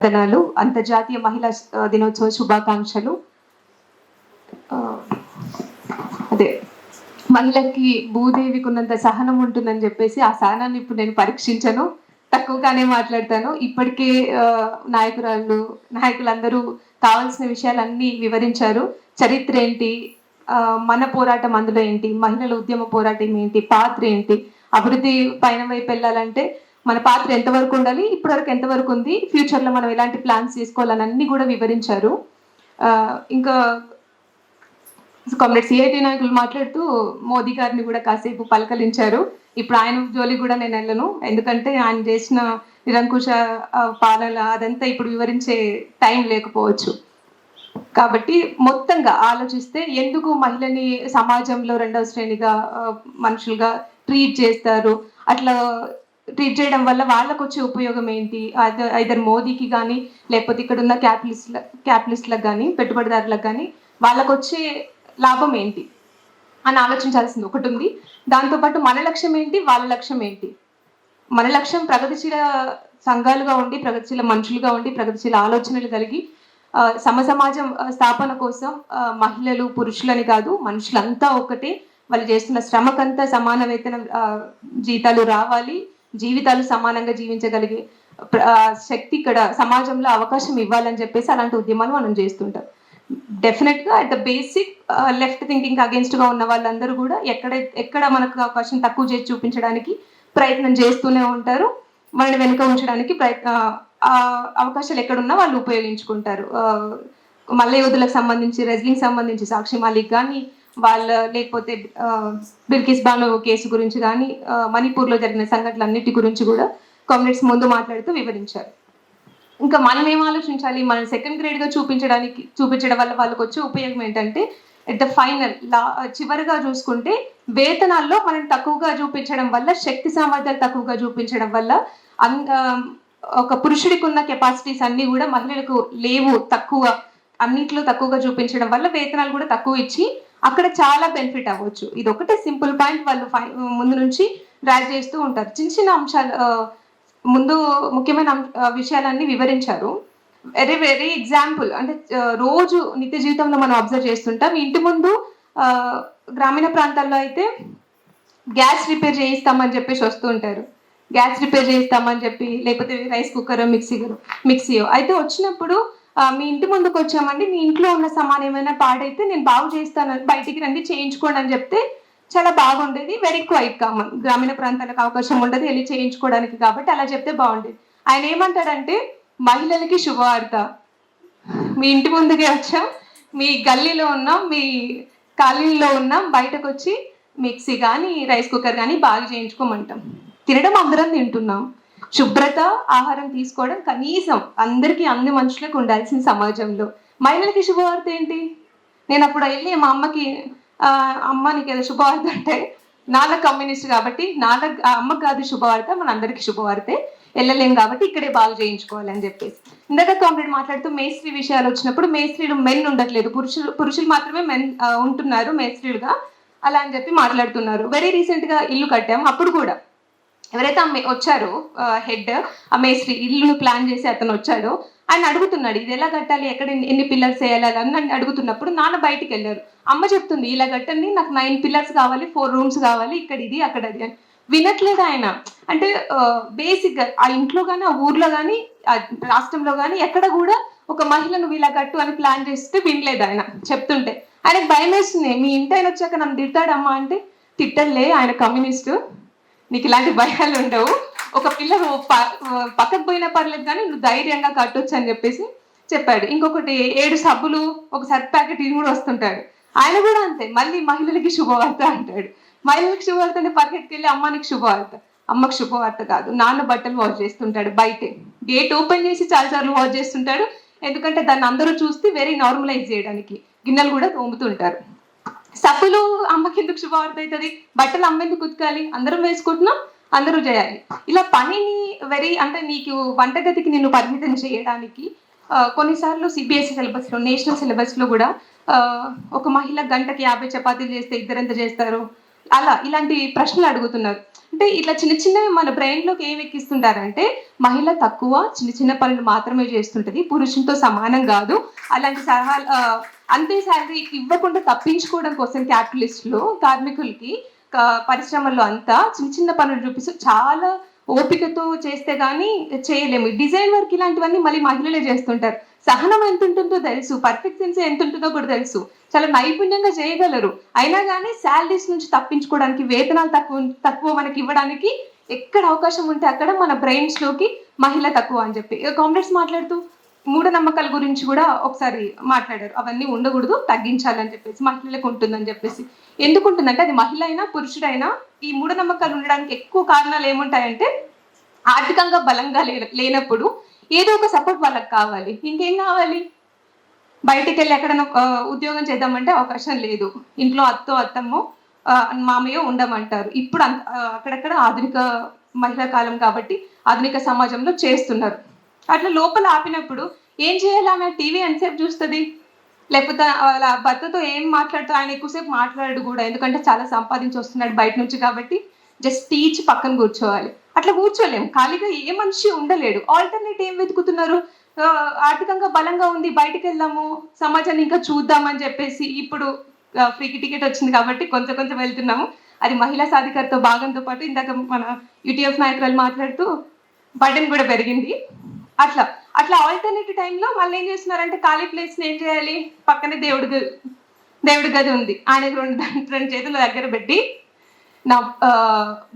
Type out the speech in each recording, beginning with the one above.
వందనాలు. అంతర్జాతీయ మహిళా దినోత్సవ శుభాకాంక్షలు. అదే మహిళకి భూదేవికి ఉన్నంత సహనం ఉంటుందని చెప్పేసి ఆ సహనాన్ని ఇప్పుడు నేను పరీక్షించను, తక్కువగానే మాట్లాడతాను. ఇప్పటికే నాయకులందరూ కావాల్సిన విషయాలన్నీ వివరించారు. చరిత్ర ఏంటి, మన పోరాటం అందులో ఏంటి, మహిళల ఉద్యమ పోరాటం ఏంటి, పాత్ర ఏంటి, అభివృద్ధి పైన వైపు వెళ్ళాలంటే మన పాత్ర ఎంతవరకు ఉండాలి, ఇప్పటివరకు ఎంతవరకు ఉంది, ఫ్యూచర్లో మనం ఎలాంటి ప్లాన్స్ తీసుకోవాలని అన్ని కూడా వివరించారు. ఇంకా కామ్రేడ్ సిఐటి నాయకులు మాట్లాడుతూ మోదీ గారిని కూడా కాసేపు పలకలించారు. ఇప్పుడు ఆయన జోలి కూడా నేను వెళ్ళను, ఎందుకంటే ఆయన చేసిన నిరంకుశ పాలన అదంతా ఇప్పుడు వివరించే టైం లేకపోవచ్చు. కాబట్టి మొత్తంగా ఆలోచిస్తే ఎందుకు మహిళని సమాజంలో రెండవ శ్రేణిగా మనుషులుగా ట్రీట్ చేస్తారు, అట్లా ట్రీట్ చేయడం వల్ల వాళ్ళకు వచ్చే ఉపయోగం ఏంటి, ఐదర్ మోదీకి కానీ లేకపోతే ఇక్కడ ఉన్న క్యాపిటలిస్ట్లకు కానీ పెట్టుబడిదారులకు కానీ వాళ్ళకు వచ్చే లాభం ఏంటి అని ఆలోచించాల్సింది ఒకటి ఉంది. దాంతోపాటు మన లక్ష్యం ఏంటి, వాళ్ళ లక్ష్యం ఏంటి. మన లక్ష్యం ప్రగతిశీల సంఘాలుగా ఉండి, ప్రగతిశీల మనుషులుగా ఉండి, ప్రగతిశీల ఆలోచనలు కలిగి సమసమాజం స్థాపన కోసం మహిళలు పురుషులని కాదు, మనుషులంతా ఒకటే, వాళ్ళు చేస్తున్న శ్రమకంతా సమాన వేతనం జీతాలు రావాలి, జీవితాలు సమానంగా జీవించగలిగే శక్తి ఇక్కడ సమాజంలో అవకాశం ఇవ్వాలని చెప్పేసి అలాంటి ఉద్యమాలు మనం చేస్తుంటాం. డెఫినెట్గా at the basic left thinking అగేన్స్ట్గా ఉన్న వాళ్ళందరూ కూడా ఎక్కడ మనకు అవకాశం తక్కువ చేసి చూపించడానికి ప్రయత్నం చేస్తూనే ఉంటారు. మనల్ని వెనుక ఉంచడానికి అవకాశాలు ఎక్కడున్నా వాళ్ళు ఉపయోగించుకుంటారు. మల్ల యోధులకు సంబంధించి, రెజ్లింగ్ సంబంధించి సాక్షి మాలిక్ కానీ లేకపోతే బిల్కిస్ బాను కేసు గురించి కానీ, మణిపూర్లో జరిగిన సంఘటనలన్నిటి గురించి కూడా కామ్రేడ్స్ ముందు మాట్లాడుతూ వివరించారు. ఇంకా మనం ఏం ఆలోచించాలి, మనం సెకండ్ గ్రేడ్గా చూపించడం వల్ల వాళ్ళకి వచ్చే ఉపయోగం ఏంటంటే ఎట్ ద ఫైనల్ చివరిగా చూసుకుంటే వేతనాల్లో మనం తక్కువగా చూపించడం వల్ల, శక్తి సామర్థ్యాలు తక్కువగా చూపించడం వల్ల ఒక పురుషుడికి ఉన్న కెపాసిటీస్ అన్నీ కూడా మహిళలకు లేవు, తక్కువ, అన్నింటిలో తక్కువగా చూపించడం వల్ల వేతనాలు కూడా తక్కువ ఇచ్చి అక్కడ చాలా బెనిఫిట్ అవ్వచ్చు. ఇది ఒకటే సింపుల్ పాయింట్ వాళ్ళు ముందు నుంచి డ్రాగ్ చేస్తూ ఉంటారు. చిన్న చిన్న అంశాలు ముందు ముఖ్యమైన విషయాలన్నీ వివరించారు. వెరీ వెరీ ఎగ్జాంపుల్ అంటే రోజు నిత్య జీవితంలో మనం అబ్జర్వ్ చేస్తుంటాం. ఇంటి ముందు గ్రామీణ ప్రాంతాల్లో అయితే గ్యాస్ రిపేర్ చేయిస్తామని చెప్పేసి వస్తూ ఉంటారు. గ్యాస్ రిపేర్ చేయిస్తామని చెప్పి, లేకపోతే రైస్ కుక్కర్ మిక్సీయో అయితే వచ్చినప్పుడు మీ ఇంటి ముందుకు వచ్చామండి, మీ ఇంట్లో ఉన్న సామాన్ ఏమైనా పాడైతే నేను బాగు చేస్తాను, బయటికి రండి చేయించుకోండి అని చెప్తే చాలా బాగుండేది. వెరీ క్వైట్ కామన్, గ్రామీణ ప్రాంతాలకు అవకాశం ఉండదు వెళ్ళి చేయించుకోవడానికి, కాబట్టి అలా చెప్తే బాగుండేది. ఆయన ఏమంటాడంటే మహిళలకి శుభవార్త, మీ ఇంటి ముందుకే వచ్చాం, మీ గల్లీలో ఉన్నాం, మీ కాలనీలో ఉన్నాం, బయటకు వచ్చి మిక్సీ కానీ రైస్ కుక్కర్ కానీ బాగా చేయించుకోమంటాం. తినడం అందరం తింటున్నాం, శుభ్రత ఆహారం తీసుకోవడం కనీసం అందరికీ, అన్ని మనుషులకు ఉండాల్సిన సమాజంలో మహిళలకి శుభవార్త ఏంటి? నేను అప్పుడు వెళ్ళి మా అమ్మకి, అమ్మ నీకు ఏదో శుభవార్త అంటే, నాన్న కమ్యూనిస్ట్ కాబట్టి అమ్మకి కాదు శుభవార్త, మన అందరికీ శుభవార్తే, వెళ్ళలేం కాబట్టి ఇక్కడే బాగు చేయించుకోవాలి అని చెప్పేసి. ఇందాక కామ్రేడ్ మాట్లాడుతూ మేస్త్రి విషయాలు వచ్చినప్పుడు మేస్త్రీలు మెన్ ఉండట్లేదు, పురుషులు మాత్రమే ఉంటున్నారు మేస్త్రీలుగా, అలా అని చెప్పి మాట్లాడుతున్నారు. వెరీ రీసెంట్గా ఇల్లు కట్టాము, అప్పుడు కూడా ఎవరైతే వచ్చారో హెడ్, ఆ మేస్త్రి ఇల్లును ప్లాన్ చేసి అతను వచ్చాడో ఆయన అడుగుతున్నాడు ఇది ఎలా కట్టాలి, ఎక్కడ ఎన్ని పిల్లర్స్ వేయాలి అని అడుగుతున్నప్పుడు నాన్న బయటికి వెళ్ళారు. అమ్మ చెప్తుంది ఇలా కట్టండి, నాకు 9 పిల్లర్స్ కావాలి, 4 రూమ్స్ కావాలి, ఇక్కడ ఇది అక్కడ అది అని. వినట్లేదు ఆయన. అంటే బేసిక్గా ఆ ఇంట్లో కానీ, ఆ ఊర్లో కానీ, ఆ రాష్ట్రంలో కానీ ఎక్కడ కూడా ఒక మహిళను ఇలా కట్టు అని ప్లాన్ చేస్తే వినలేదు ఆయన చెప్తుంటే. ఆయనకు భయం వేస్తుంది, మీ ఇంటి ఆయన వచ్చాక నన్ను తిడతాడమ్మా అంటే, తిట్టలే ఆయన కమ్యూనిస్టు, నీకు ఇలాంటి భయాలు ఉండవు, ఒక పిల్ల పక్కకు పోయినా పర్లేదు కానీ నువ్వు ధైర్యంగా కట్టొచ్చు అని చెప్పేసి చెప్పాడు. ఇంకొకటి 7 సబ్బులు, ఒక సర్ఫ్ ప్యాకెట్ ఇది కూడా వస్తుంటాడు. ఆయన కూడా అంతే, మళ్ళీ మహిళలకి శుభవార్త అంటాడు. మహిళలకు శుభవార్త అంటే పరిగెత్తుకెళ్ళి అమ్మానికి శుభవార్త, అమ్మకు శుభవార్త కాదు, నాన్న బట్టలు వాష్ చేస్తుంటాడు బయటే, గేట్ ఓపెన్ చేసి చాలాసార్లు వాష్ చేస్తుంటాడు, ఎందుకంటే దాన్ని అందరూ చూస్తే వెరీ నార్మలైజ్ చేయడానికి గిన్నెలు కూడా తోముతుంటారు. సబ్బులు అమ్మకి ఎందుకు శుభవార్త అవుతుంది, బట్టలు అమ్మ ఎందుకు ఉతకాలి, అందరం వేసుకుంటున్నాం, అందరూ చేయాలి. ఇలా పనిని అంటే నీకు వంటగదికి నిన్ను పరిమితం చేయడానికి కొన్నిసార్లు సిబిఎస్ఈ సిలబస్లో, నేషనల్ సిలబస్లో కూడా ఒక మహిళ గంటకి 50 చపాతీలు చేస్తే ఇద్దరు ఎంత చేస్తారు, అలా ఇలాంటి ప్రశ్నలు అడుగుతున్నారు. అంటే ఇట్లా చిన్న చిన్నవి మన బ్రెయిన్‌లోకి ఏం ఎక్కిస్తుంటారంటే, మహిళ తక్కువ, చిన్న చిన్న పనులు మాత్రమే చేస్తుంటది. పురుషునితో సమానం గాదు. అలాంటి సలహాలు అంతే సాలరీ ఇవ్వకుండా తప్పించుకోవడం కోసం క్యాపిటలిస్టులు కార్మికులకి పరిశ్రమల్లో అంతా చిన్న చిన్న పనులు చూపిస్తూ చాలా ఓపికతో చేస్తే గానీ చేయలేము. డిజైన్ వర్క్ ఇలాంటివన్నీ మళ్ళీ మహిళలే చేస్తుంటారు. సహనం ఎంత ఉంటుందో తెలుసు. పర్ఫెక్షన్స్ ఎంత ఉంటుందో కూడా తెలుసు. చాలా నైపుణ్యంగా చేయగలరు. అయినా గానీ సాలరీస్ నుంచి తప్పించుకోవడానికి, వేతనాలు తక్కువ మనకి ఇవ్వడానికి ఎక్కడ అవకాశం ఉంటే అక్కడ మన బ్రెయిన్స్‌లోకి మహిళ తక్కువ అని చెప్పి. కామ్రేడ్స్ మాట్లాడుతూ మూఢనమ్మకాల గురించి కూడా ఒకసారి మాట్లాడారు. అవన్నీ ఉండకూడదు, తగ్గించాలని చెప్పేసి, మహిళలకు ఉంటుందని చెప్పేసి. ఎందుకుంటుందంటే అది మహిళ అయినా, పురుషుడైనా ఈ మూఢనమ్మకాలు ఉండడానికి ఎక్కువ కారణాలు ఏముంటాయంటే ఆర్థికంగా బలంగా లేనప్పుడు ఏదో ఒక సపోర్ట్ వాళ్ళకి కావాలి. ఇంకేం కావాలి? బయటికెళ్ళి ఎక్కడైనా ఉద్యోగం చేద్దామంటే అవకాశం లేదు. ఇంట్లో అత్తమ్మో మామయ్యో ఉండమంటారు. ఇప్పుడు అక్కడక్కడ ఆధునిక మహిళా కాలం కాబట్టి ఆధునిక సమాజంలో చేస్తున్నారు. అట్లా లోపల ఆపినప్పుడు ఏం చేయాలి? ఆమె టీవీ ఎంతసేపు చూస్తది? లేకపోతే వాళ్ళ భర్తతో ఏం మాట్లాడుతూ ఆయన ఎక్కువసేపు మాట్లాడడు కూడా. ఎందుకంటే చాలా సంపాదించి వస్తున్నాడు బయట నుంచి కాబట్టి జస్ట్ టీచ్ పక్కన కూర్చోవాలి. అట్లా కూర్చోలేము. ఖాళీగా ఏ మనిషి ఉండలేడు. ఆల్టర్నేట్ ఏం వెతుకుతున్నారు? ఆర్థికంగా బలంగా ఉంది, బయటికి వెళ్దాము, సమాజాన్ని ఇంకా చూద్దామని చెప్పేసి ఇప్పుడు ఫ్రీకి టికెట్ వచ్చింది కాబట్టి కొంచెం కొంచెం వెళ్తున్నాము. అది మహిళా సాధికారత భాగంతో పాటు ఇందాక మన యూటీఎఫ్ నాయకురాలు మాట్లాడుతూ బర్డెన్ కూడా పెరిగింది. అట్లా అట్లా ఆల్టర్నేటివ్ టైంలో మళ్ళీ ఏం చేస్తున్నారంటే ఖాళీ ప్లేస్ని ఏం చేయాలి? పక్కనే దేవుడి గది ఉంది. ఆయనకు రెండు చేతుల దగ్గర పెట్టి నా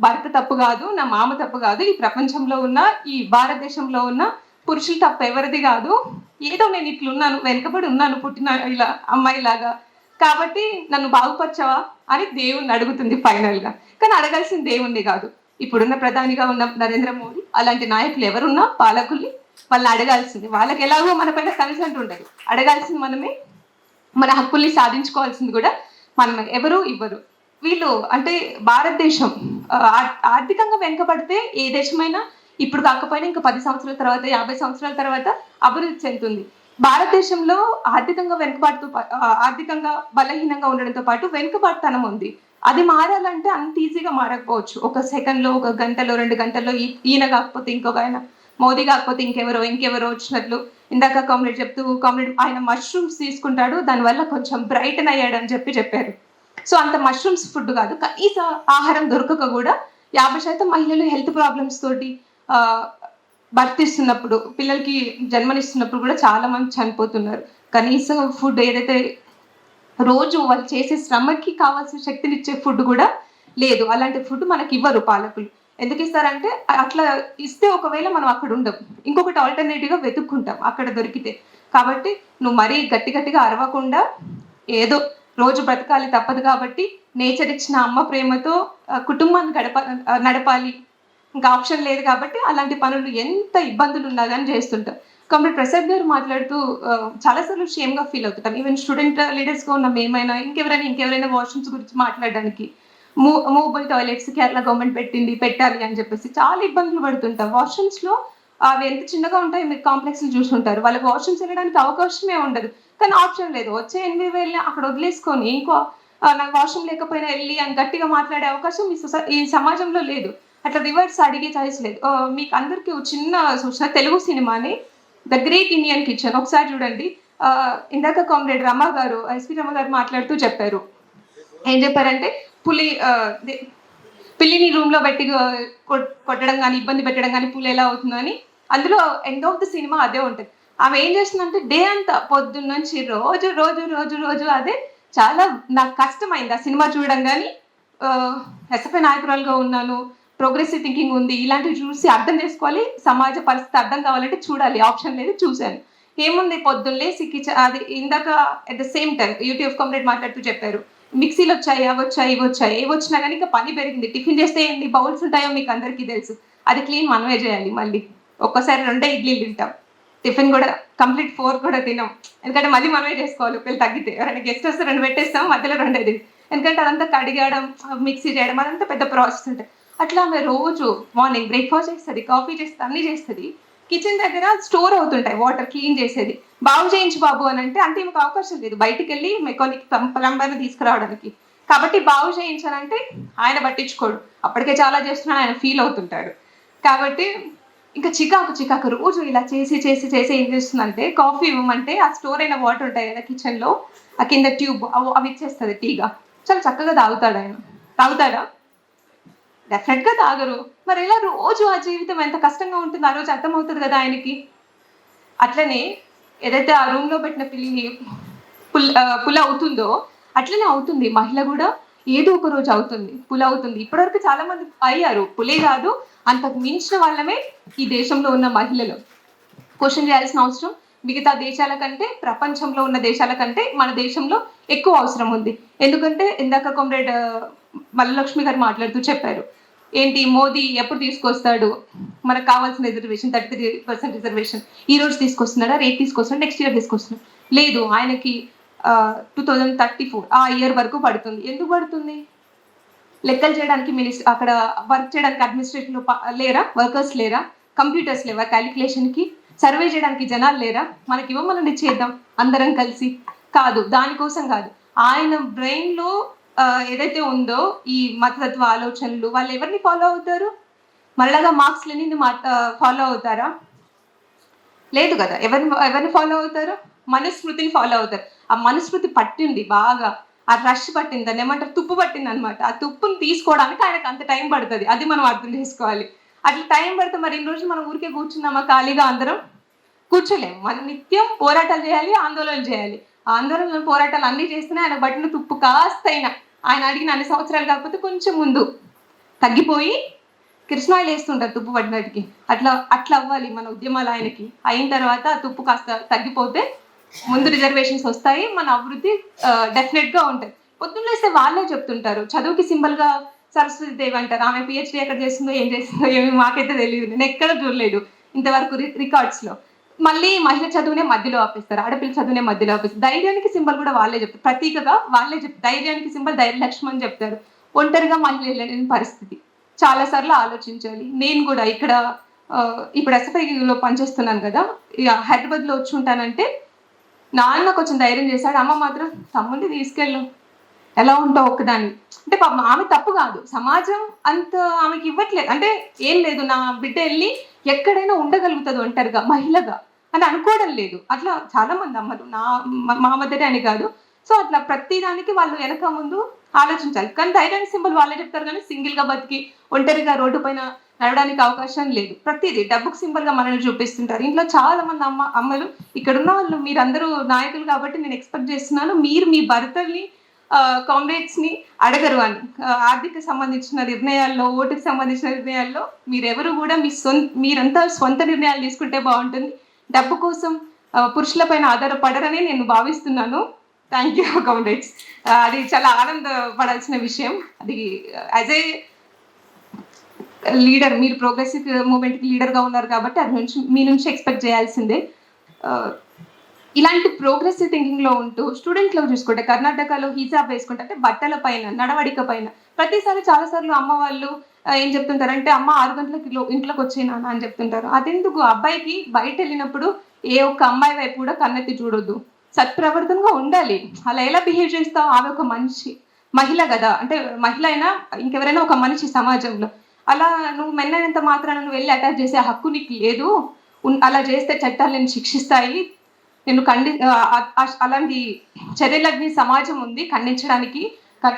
భర్త తప్పు కాదు, నా మామ తప్పు కాదు, ఈ ప్రపంచంలో ఉన్న, ఈ భారతదేశంలో ఉన్న పురుషులు తప్ప ఎవరిది కాదు. ఏదో నేను ఇట్లున్నాను, వెనుకబడి ఉన్నాను, పుట్టిన ఇలా అమ్మాయిలాగా, కాబట్టి నన్ను బాగుపరచవా అని దేవుణ్ణి అడుగుతుంది ఫైనల్గా. కానీ అడగాల్సింది దేవుణ్ణి కాదు. ఇప్పుడున్న ప్రధానిగా ఉన్న నరేంద్ర మోడీ అలాంటి నాయకులు ఎవరున్నా పాలకుల్ని వాళ్ళని అడగాల్సింది. వాళ్ళకి ఎలాగో మన పైన కన్సెంట్ ఉండదు. అడగాల్సింది మనమే. మన హక్కుల్ని సాధించుకోవాల్సింది కూడా మనమే. ఎవరు ఇవ్వరు. వీళ్ళు అంటే భారతదేశం ఆర్థికంగా వెనుకబడితే ఏ దేశమైనా ఇప్పుడు కాకపోయినా ఇంకా 10 సంవత్సరాల తర్వాత, 50 సంవత్సరాల తర్వాత అభివృద్ధి చెందుతుంది. భారతదేశంలో ఆర్థికంగా బలహీనంగా ఉండడంతో పాటు వెనుకబాటుతనం ఉంది. అది మారాలంటే అంత ఈజీగా మారకపోవచ్చు. ఒక సెకండ్లో, ఒక గంటలో, 2 గంటల్లో ఈయన కాకపోతే ఇంకొక ఆయన, మోదీ కాకపోతే ఇంకెవరో వచ్చినట్లు ఇందాక కామ్రేడ్ ఆయన మష్రూమ్స్ తీసుకుంటాడు, దానివల్ల కొంచెం బ్రైటన్ అయ్యాడు అని చెప్పారు. సో అంత మష్రూమ్స్ ఫుడ్ కాదు, కనీస ఆహారం దొరకక కూడా 50% మహిళలు హెల్త్ ప్రాబ్లమ్స్ తోటి భర్తిస్తున్నప్పుడు, పిల్లలకి జన్మనిస్తున్నప్పుడు కూడా చాలా మంది చనిపోతున్నారు. కనీసం ఫుడ్ ఏదైతే రోజు వాళ్ళు చేసే శ్రమకి కావాల్సిన శక్తినిచ్చే ఫుడ్ కూడా లేదు. అలాంటి ఫుడ్ మనకి ఇవ్వరు పాలకులు. ఎందుకు ఇస్తారంటే అట్లా ఇస్తే ఒకవేళ మనం అక్కడ ఉండం, ఇంకొకటి ఆల్టర్నేటివ్గా వెతుక్కుంటాం అక్కడ దొరికితే. కాబట్టి నువ్వు మరీ గట్టిగా అరవకుండా ఏదో రోజు బ్రతకాలి తప్పదు కాబట్టి నేచర్ ఇచ్చిన అమ్మ ప్రేమతో కుటుంబాన్ని నడపాలి, ఇంకా ఆప్షన్ లేదు కాబట్టి అలాంటి పనులు ఎంత ఇబ్బందులు ఉన్నా కానీ చేస్తుంటాం. కామ్రేడ్ ప్రసాద్ గారు మాట్లాడుతూ చాలాసార్లు షేమ్గా ఫీల్ అవుతుంటాం. ఈవెన్ స్టూడెంట్ లీడర్స్గా ఉన్న మేమైనా ఇంకెవరైనా వాష్రూమ్స్ గురించి మాట్లాడడానికి, మూవబుల్ టాయిలెట్స్ కేరళ గవర్నమెంట్ పెట్టాలి అని చెప్పేసి చాలా ఇబ్బందులు పడుతుంటాం. వాష్రూమ్స్లో అవి ఎంత చిన్నగా ఉంటాయి, మీరు కాంప్లెక్స్లు చూసుంటారు. వాళ్ళకి వాష్రూమ్స్ వెళ్ళడానికి అవకాశమే ఉండదు. కానీ ఆప్షన్ లేదు. వచ్చే 8,000 అక్కడ వదిలేసుకొని ఇంకో నాకు వాష్రూమ్ లేకపోయినా వెళ్ళి అని గట్టిగా మాట్లాడే అవకాశం ఈ సమాజంలో లేదు. అట్లా రివర్స్ అడిగే ఛాయిస్ లేదు. మీకు అందరికీ చిన్న సూచన, తెలుగు సినిమాని ద గ్రేట్ ఇండియన్ కిచెన్ ఒకసారి చూడండి. ఇందాక కామ్రేడ్ ఎస్పీ రమ గారు మాట్లాడుతూ చెప్పారు. ఏం చెప్పారంటే పిల్లిని రూమ్లో పెట్టి కొట్టడం కానీ, ఇబ్బంది పెట్టడం కానీ పులి ఎలా అవుతుందో అని. అందులో ఎండ్ ఆఫ్ ద సినిమా అదే ఉంటుంది. ఆమె ఏం చేస్తుందంటే డే అంతా పొద్దున్న నుంచి రోజు అదే. చాలా నాకు కష్టమైంది ఆ సినిమా చూడడం. కానీ ఎస్ఎఫ్ఐ నాయకురాలుగా ఉన్నాను, ప్రోగ్రెసివ్ థింకింగ్ ఉంది, ఇలాంటివి చూసి అర్థం చేసుకోవాలి, సమాజ పరిస్థితి అర్థం కావాలంటే చూడాలి, ఆప్షన్ లేదు. చూశాను. ఏముంది, పొద్దున్నే అది ఇందాక at the same time UTF comrade మాట్లాడుతూ చెప్పారు, మిక్సీలు వచ్చాయి, ఇవి వచ్చాయి. ఏవి వచ్చినా కానీ ఇంకా పని పెరిగింది. టిఫిన్ చేస్తే ఎన్ని బౌల్స్ ఉంటాయో మీకు అందరికీ తెలుసు. అది క్లీన్ మనమే చేయాలి. మళ్ళీ ఒక్కసారి 2 ఇడ్లీలు తింటాం, టిఫిన్ కూడా కంప్లీట్ 4 కూడా తినాం. ఎందుకంటే మళ్ళీ మనమే చేసుకోవాలి. ఒకవేళ తగ్గితే ఎవరైనా గెస్ట్ వస్తే 2 పెట్టేస్తాం, మధ్యలో 2 తింటాం. ఎందుకంటే అదంతా కడిగడం, మిక్సీ చేయడం, అదంతా పెద్ద ప్రాసెస్ ఉంటుంది. అట్లా ఆమె రోజు మార్నింగ్ బ్రేక్ఫాస్ట్ చేస్తుంది, కాఫీ చేస్తుంది, అన్నీ చేస్తుంది. కిచెన్ దగ్గర స్టోర్ అవుతుంటాయి వాటర్, క్లీన్ చేసేది. బాగు చేయించు బాబు అని అంటే ఈమెకు అవకాశం లేదు బయటికి వెళ్ళి మెకానిక్ ప్లంబర్ని తీసుకురావడానికి. కాబట్టి బాగు చేయించానంటే ఆయన పట్టించుకోడు, అప్పటికే చాలా చేస్తున్నాను ఆయన ఫీల్ అవుతుంటాడు. కాబట్టి ఇంకా చికాకు రోజు ఇలా చేసి చేసి చేసి ఏం చేస్తుందంటే, కాఫీ ఇవ్వమంటే ఆ స్టోర్ అయిన వాటర్ ఉంటాయి కదా కిచెన్లో, ఆ కింద ట్యూబ్ అవి ఇచ్చేస్తుంది టీగా. చాలా చక్కగా తాగుతాడు ఆయన. తాగుతాడా? డెఫినెట్గా తాగరు. మరి ఇలా రోజు ఆ జీవితం ఎంత కష్టంగా ఉంటుందో ఆ రోజు అర్థమవుతుంది కదా ఆయనకి. అట్లనే ఏదైతే ఆ రూమ్లో పెట్టిన పిల్లి పుల్ అవుతుందో అట్లనే అవుతుంది మహిళ కూడా. ఏదో ఒక రోజు అవుతుంది, పుల్ అవుతుంది. ఇప్పటివరకు చాలా మంది అయ్యారు, పులే కాదు అంతకు మించిన వాళ్ళమే ఈ దేశంలో ఉన్న మహిళలు. క్వశ్చన్ చేయాల్సిన అవసరం మిగతా దేశాల కంటే, ప్రపంచంలో ఉన్న దేశాల కంటే మన దేశంలో ఎక్కువ అవసరం ఉంది. ఎందుకంటే ఇందాక కామ్రేడ్ వరలక్ష్మి గారు మాట్లాడుతూ చెప్పారు, ఏంటి మోదీ ఎప్పుడు తీసుకొస్తాడు మనకు కావాల్సిన రిజర్వేషన్ 33% రిజర్వేషన్, ఈ రోజు తీసుకొస్తున్నాడా, రేపు తీసుకొస్తున్నాడు, నెక్స్ట్ ఇయర్ తీసుకొస్తున్నాడు? లేదు, ఆయనకి 2034 ఆ ఇయర్ వరకు పడుతుంది. ఎందుకు పడుతుంది? లెక్కలు చేయడానికి అక్కడ వర్క్ చేయడానికి అడ్మినిస్ట్రేషన్ లేరా, వర్కర్స్ లేరా, కంప్యూటర్స్ లేవా క్యాలిక్యులేషన్కి, సర్వే చేయడానికి జనాలు లేరా? మనకి ఇవ్వమని చేద్దాం అందరం కలిసి. కాదు, దానికోసం కాదు. ఆయన బ్రెయిన్లో ఏదైతే ఉందో ఈ మతతత్వ ఆలోచనలు, వాళ్ళు ఎవరిని ఫాలో అవుతారు? మళ్ళాగా మార్క్స్ లెనిన్ని ఫాలో అవుతారా? లేదు కదా. ఎవరిని ఫాలో అవుతారు? మనుస్మృతిని ఫాలో అవుతారు. ఆ మనుస్మృతి పట్టింది బాగా, ఆ రష్ పట్టింది, దాన్ని ఏమంటారు, తుప్పు పట్టింది అనమాట. ఆ తుప్పుని తీసుకోవడానికి ఆయనకు అంత టైం పడుతుంది, అది మనం అర్థం చేసుకోవాలి. అట్లా టైం పడితే మరి ఇన్ని రోజులు మనం ఊరికే కూర్చున్నామా ఖాళీగా? అందరం కూర్చోలేము. మనం నిత్యం పోరాటాలు చేయాలి, ఆందోళనలు చేయాలి. ఆ ఆందోళనలు పోరాటాలు అన్నీ చేస్తేనే ఆయన బట్టిన తుప్పు కాస్తైనా, ఆయన అడిగిన అన్ని సంవత్సరాలు కాకపోతే కొంచెం ముందు తగ్గిపోయి కృష్ణాయిలు వేస్తుంటారు తుప్పు పడినట్టుకి. అట్లా అవ్వాలి మన ఉద్యమాలు ఆయనకి. అయిన తర్వాత ఆ తుప్పు కాస్త తగ్గిపోతే ముందు రిజర్వేషన్స్ వస్తాయి, మన అభివృద్ధి డెఫినెట్గా ఉంటుంది. పొద్దున్నేస్తే వాళ్ళే చెప్తుంటారు, చదువుకి సింబల్గా సరస్వతి దేవి అంటారు. ఆమె పిహెచ్డీ ఎక్కడ చేస్తుందో ఏం చేస్తుందో ఏమి మాకైతే తెలియదు, నేను ఎక్కడ చూడలేదు ఇంతవరకు రికార్డ్స్లో. మళ్ళీ మహిళ చదువునే మధ్యలో ఆపేస్తారు, ఆడపిల్ల చదువునే మధ్యలో ఆపేస్తారు. ధైర్యానికి సింబల్ కూడా వాళ్ళే చెప్తారు, ప్రతీకగా వాళ్ళే చెప్తారు. ధైర్యానికి సింబల్ ధైర్యలక్ష్మి అని చెప్తారు. ఒంటరిగా మహిళ వెళ్ళలేని పరిస్థితి. చాలాసార్లు ఆలోచించాలి. నేను కూడా ఇక్కడ ఇప్పుడు ఎస్ఎఫ్ఐలో పనిచేస్తున్నాను కదా, ఇక హైదరాబాద్లో వచ్చి ఉంటానంటే నాన్న కొంచెం ధైర్యం చేశాడు, అమ్మ మాత్రం తమ్ముడిని తీసుకెళ్ళు, ఎలా ఉంటావు ఒక్కదాన్ని అంటే. పాపం ఆమె తప్పు కాదు, సమాజం అంత ఆమెకి ఇవ్వట్లేదు. అంటే ఏం లేదు, నా బిడ్డ వెళ్ళి ఎక్కడైనా ఉండగలుగుతుంది ఒంటరిగా మహిళగా అని అనుకోవడం లేదు. అట్లా చాలా మంది అమ్మలు, మా మధ్యనే అని కాదు. సో అట్లా ప్రతిదానికి వాళ్ళు వెనక ముందు ఆలోచించాలి. కానీ ధైర్యానికి సింబల్ వాళ్ళే చెప్తారు, కానీ సింగిల్గా బతికి ఒంటరిగా రోడ్డు పైన నడవడానికి అవకాశం లేదు. ప్రతిదీ డబ్బుకు సింబల్గా మనల్ని చూపిస్తుంటారు. ఇంట్లో చాలా మంది అమ్మలు ఇక్కడ ఉన్న వాళ్ళు, మీరందరూ నాయకులు కాబట్టి నేను ఎక్స్పెక్ట్ చేస్తున్నాను, మీరు మీ భర్తల్ని కామ్రేడ్స్ని అడగరు అని. ఆర్థిక సంబంధించిన నిర్ణయాల్లో, ఓటుకు సంబంధించిన నిర్ణయాల్లో మీరెవరు కూడా మీరంతా సొంత నిర్ణయాలు తీసుకుంటే బాగుంటుంది. డబ్బు కోసం పురుషుల పైన ఆధారపడరని నేను భావిస్తున్నాను. Thank you comrades. అది చాలా ఆనందపడాల్సిన విషయం. అది యాజ్ ఏ లీడర్, మీరు ప్రోగ్రెసివ్ మూమెంట్కి లీడర్గా ఉన్నారు కాబట్టి అది మీ నుంచి ఎక్స్పెక్ట్ చేయాల్సిందే. ఇలాంటి ప్రోగ్రెసివ్ థింకింగ్లో ఉంటూ స్టూడెంట్లో చూసుకుంటే, కర్ణాటకలో హిజాబ్ వేసుకుంటే, అంటే బట్టల పైన, నడవడిక పైన ప్రతిసారి చాలాసార్లు అమ్మ వాళ్ళు ఏం చెప్తుంటారంటే, అమ్మ 6 గంటలకి ఇంట్లోకి వచ్చేనానా అని చెప్తుంటారు. అదెందుకు? అబ్బాయికి బయట వెళ్ళినప్పుడు ఏ ఒక్క అమ్మాయి వైపు కూడా కన్నెత్తి చూడొద్దు, సత్ప్రవర్తనగా ఉండాలి. అలా ఎలా బిహేవ్ చేస్తావు? ఆమె ఒక మహిళ కదా, అంటే మహిళ అయినా ఇంకెవరైనా ఒక మనిషి సమాజంలో. అలా నువ్వు మెన్నైనంత మాత్రాన నువ్వు వెళ్ళి అటాక్ చేసే హక్కు నీకు లేదు. అలా చేస్తే చట్టాలు నేను శిక్షిస్తాయి. నేను అలాంటి చర్యలన్నీ సమాజం ఉంది ఖండించడానికి.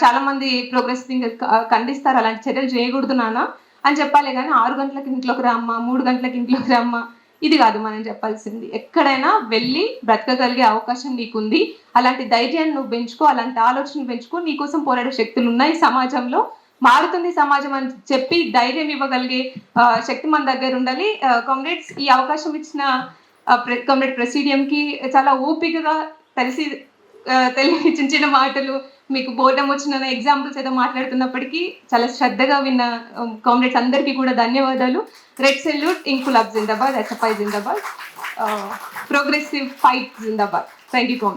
చాలా మంది ప్రోగ్రెస్ థింకర్స్ ఖండిస్తారు, అలాంటి చర్యలు చేయకూడదు నాన్న అని చెప్పాలి. కానీ 6 గంటలకు ఇంట్లోకి రామ్మా, 3 గంటలకు ఇంట్లోకి రామ్మా, ఇది కాదు మనం చెప్పాల్సింది. ఎక్కడైనా వెళ్ళి బ్రతకగలిగే అవకాశం నీకుంది. అలాంటి ధైర్యాన్ని నువ్వు పెంచుకో, అలాంటి ఆలోచనలు పెంచుకో. నీకోసం పోరాడే శక్తులు ఉన్నాయి సమాజంలో, మారుతుంది సమాజం అని చెప్పి ధైర్యం ఇవ్వగలిగే శక్తి మన దగ్గర ఉండాలి. కామ్రేడ్స్, ఈ అవకాశం ఇచ్చిన కామ్రేడ్ ప్రెసిడియంకి చాలా ఓపికగా తెలిసి చిన్న మాటలు, మీకు బోర్డం వచ్చిన ఎగ్జాంపుల్స్ ఏదో మాట్లాడుతున్నప్పటికీ చాలా శ్రద్ధగా విన్న కామ్రేడ్స్ అందరికీ కూడా ధన్యవాదాలు. రెడ్ సెల్యూట్, ఇంకులాబ్ జిందాబాద్, ఎస్ఎఫ్ఐ జిందాబాద్, ప్రోగ్రెసివ్ ఫైట్ జిందాబాద్. Thank you comrade.